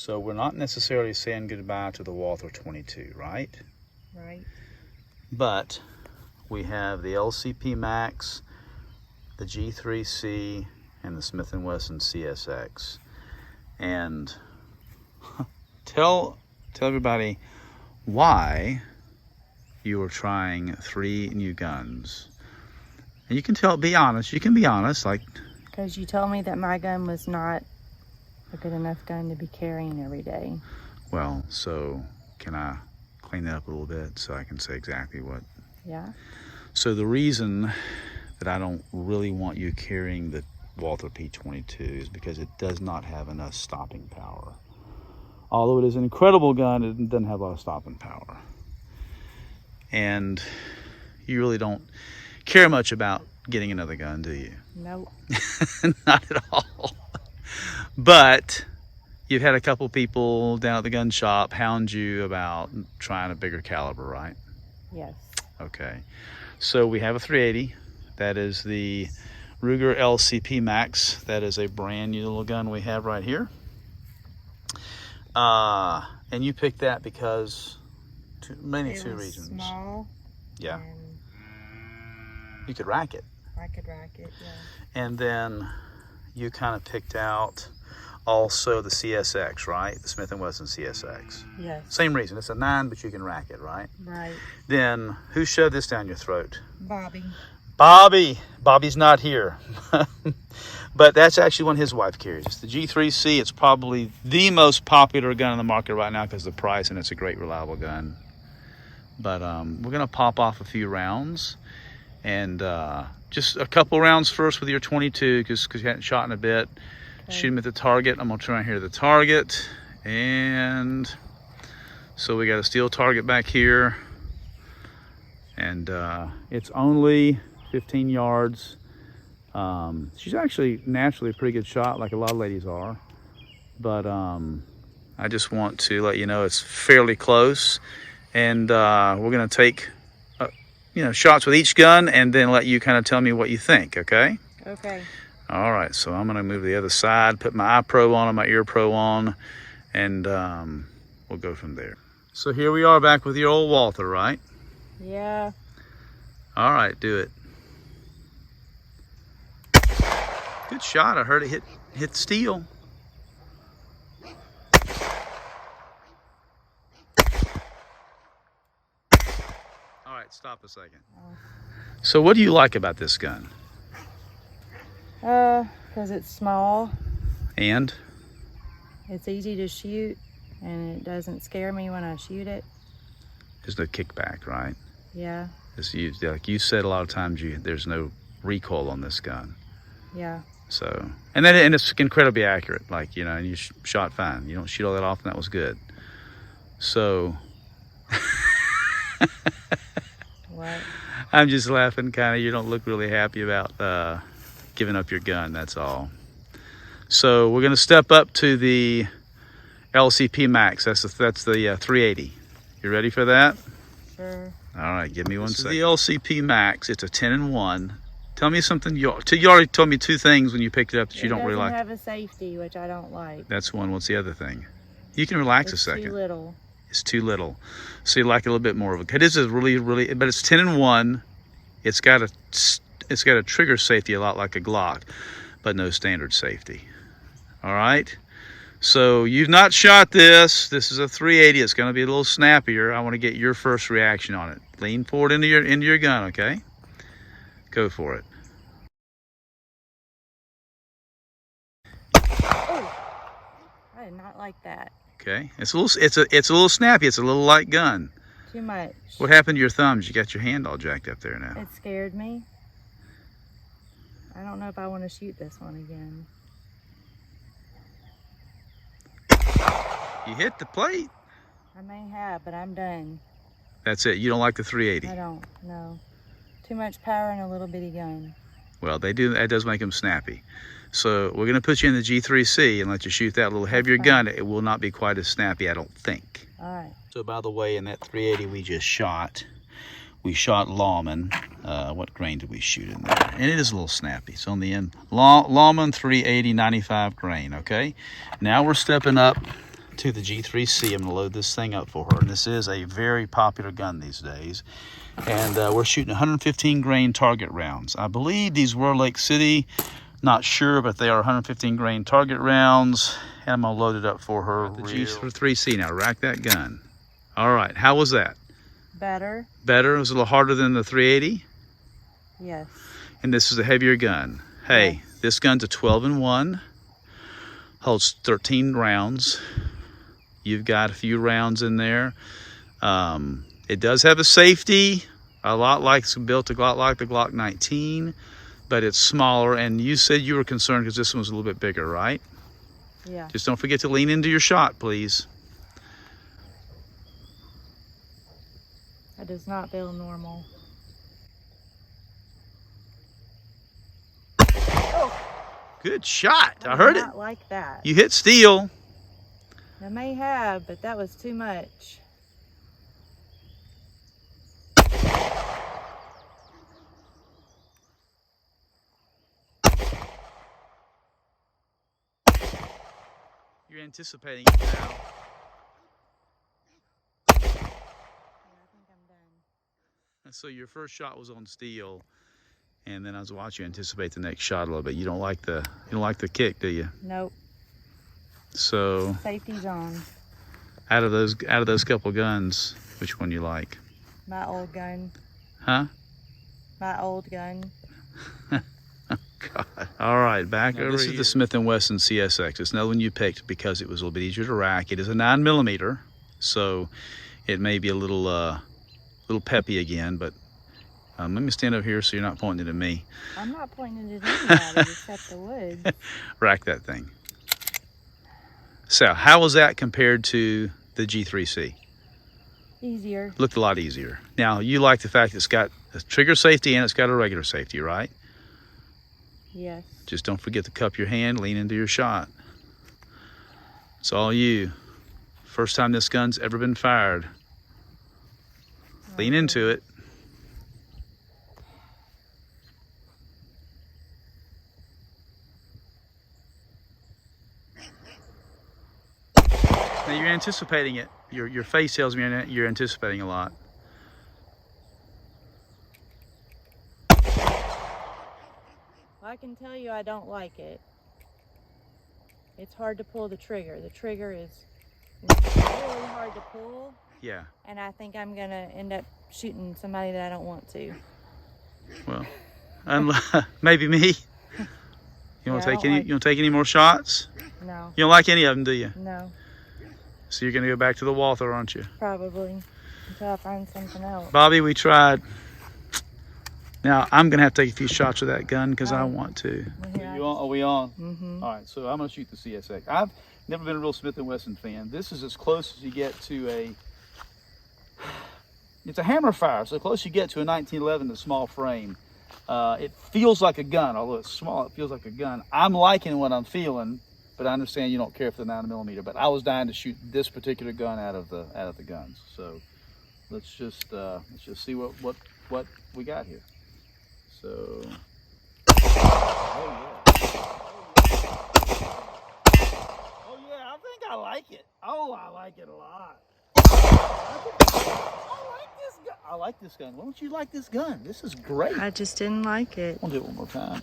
So we're not necessarily saying goodbye to the Walther 22, right? Right. But we have the LCP Max, the G3C, and the Smith & Wesson CSX. And tell everybody why you are trying 3 new guns. And you can be honest. You can be honest, like. Because you told me that my gun was not a good enough gun to be carrying every day. Well, so can I clean that up a little bit so I can say exactly what? Yeah. So the reason that I don't really want you carrying the Walther P22 is because it does not have enough stopping power. Although it is an incredible gun, it doesn't have a lot of stopping power. And you really don't care much about getting another gun, do you? Nope. Not at all. But you've had a couple people down at the gun shop hound you about trying a bigger caliber, right? Yes. Okay. So we have a 380. That is the Ruger LCP Max. That is a brand new little gun we have right here. And you picked that because mainly two reasons. Small. Yeah. And you could rack it. I could rack it, yeah. And then you kind of picked out also the CSX, right? The Smith & Wesson CSX. Yes. Same reason. It's a 9, but you can rack it, right? Right. Then who shoved this down your throat? Bobby. Bobby. Bobby's not here. But that's actually one his wife carries. It's the G3C. It's probably the most popular gun in the market right now because of the price, and it's a great, reliable gun. But we're going to pop off a few rounds. And just a couple rounds first with your 22 because you hadn't shot in a bit. Okay. Shoot him at the target. I'm going to try and hit the target. And so we got a steel target back here. And it's only 15 yards. She's actually naturally a pretty good shot, like a lot of ladies are. But I just want to let you know it's fairly close. And we're going to take shots with each gun and then let you kind of tell me what you think, okay? Okay. All right, so I'm going to move to the other side, put my eye pro on and my ear pro on, and we'll go from there. So here we are back with your old Walther, right? Yeah. All right, do it. Good shot. I heard it hit steel. All right, stop a second. So what do you like about this gun? Because it's small. And? It's easy to shoot, and it doesn't scare me when I shoot it. There's no kickback, right? Yeah. Like you said a lot of times, there's no recoil on this gun. Yeah. So, and it's incredibly accurate. Like, and you shot fine. You don't shoot all that often. That was good. So. What? I'm just laughing, kind of. You don't look really happy about giving up your gun. That's all. So we're going to step up to the LCP Max. That's the 380. You ready for that? Sure. All right, give me one second. The LCP Max. It's a 10-in-1. Tell me something. You already told me 2 things when you picked it up that you don't really like. It doesn't have a safety, which I don't like. That's one. What's the other thing? You can relax a second. It's too little. It's too little. So you like a little bit more of it. It is a really, but it's 10-in-1. It's got a trigger safety a lot like a Glock, but no standard safety. All right. So you've not shot this. This is a 380. It's going to be a little snappier. I want to get your first reaction on it. Lean forward into your gun, okay? Go for it. Oh, I did not like that. Okay. It's a little snappy. It's a little light gun. Too much. What happened to your thumbs? You got your hand all jacked up there now. It scared me. I don't know if I want to shoot this one again. You hit the plate. I may have, but I'm done. That's it. You don't like the 380? I don't, no. Too much power in a little bitty gun. Well, that does make them snappy. So we're going to put you in the G3C and let you shoot that little heavier gun. It will not be quite as snappy, I don't think. All right. So by the way, in that 380 we just shot, we shot Lawman. What grain did we shoot in there? And it is a little snappy. So on the end, Lawman 380 95 grain, okay? Now we're stepping up to the G3C. I'm gonna load this thing up for her. And this is a very popular gun these days. And we're shooting 115 grain target rounds. I believe these were Lake City, not sure, but they are 115 grain target rounds. And I'm gonna load it up for her. The G3C now, rack that gun. All right, how was that? Better. Better, it was a little harder than the 380. Yes. And this is a heavier gun. Hey, yes. This gun's a 12-in-1, holds 13 rounds. You've got a few rounds in there. It does have a safety, a lot like the Glock 19, but it's smaller. And you said you were concerned because this one was a little bit bigger, right? Yeah. Just don't forget to lean into your shot, please. That does not feel normal. Good shot. I heard it. Not like that. You hit steel. I may have, but that was too much. You're anticipating it now. Yeah, I think I'm done. And so your first shot was on steel, and then I was watching you anticipate the next shot a little bit. You don't like the kick, do you? Nope. So Safety's on. out of those couple guns, which one you like? My old gun. Huh? My old gun. God. All right, back over here. This is the Smith & Wesson CSX. It's another one you picked because it was a little bit easier to rack. It is a 9mm, so it may be a little peppy again, but let me stand over here so you're not pointing it at me. I'm not pointing it at anybody except the woods. Rack that thing. So how was that compared to the G3C? Easier. Looked a lot easier. Now, you like the fact it's got a trigger safety and it's got a regular safety, right? Yes. Just don't forget to cup your hand, lean into your shot. It's all you. First time this gun's ever been fired. Lean into it. Now you're anticipating it. Your face tells me you're anticipating a lot. Well, I can tell you I don't like it. It's hard to pull the trigger. The trigger is really hard to pull. Yeah. And I think I'm gonna end up shooting somebody that I don't want to. Well, maybe me. You want to take any more shots? No. You don't like any of them, do you? No. So you're gonna go back to the Walther, aren't you? Probably. Until I find something else. Bobby, we tried. Now I'm gonna have to take a few shots of that gun because I want to. Are we on? Mm-hmm. All right, so I'm gonna shoot the CSX. I've never been a real Smith & Wesson fan. This is as close as you get to it's a hammer fire, so close you get to a 1911, the small frame. It feels like a gun, although it's small, it feels like a gun. I'm liking what I'm feeling, but I understand you don't care for the 9mm. But I was dying to shoot this particular gun out of the guns. So let's just see what we got here. So, oh yeah, I think I like it. Oh, I like it a lot. I like this gun. Why don't you like this gun? This is great. I just didn't like it. I'll do it one more time.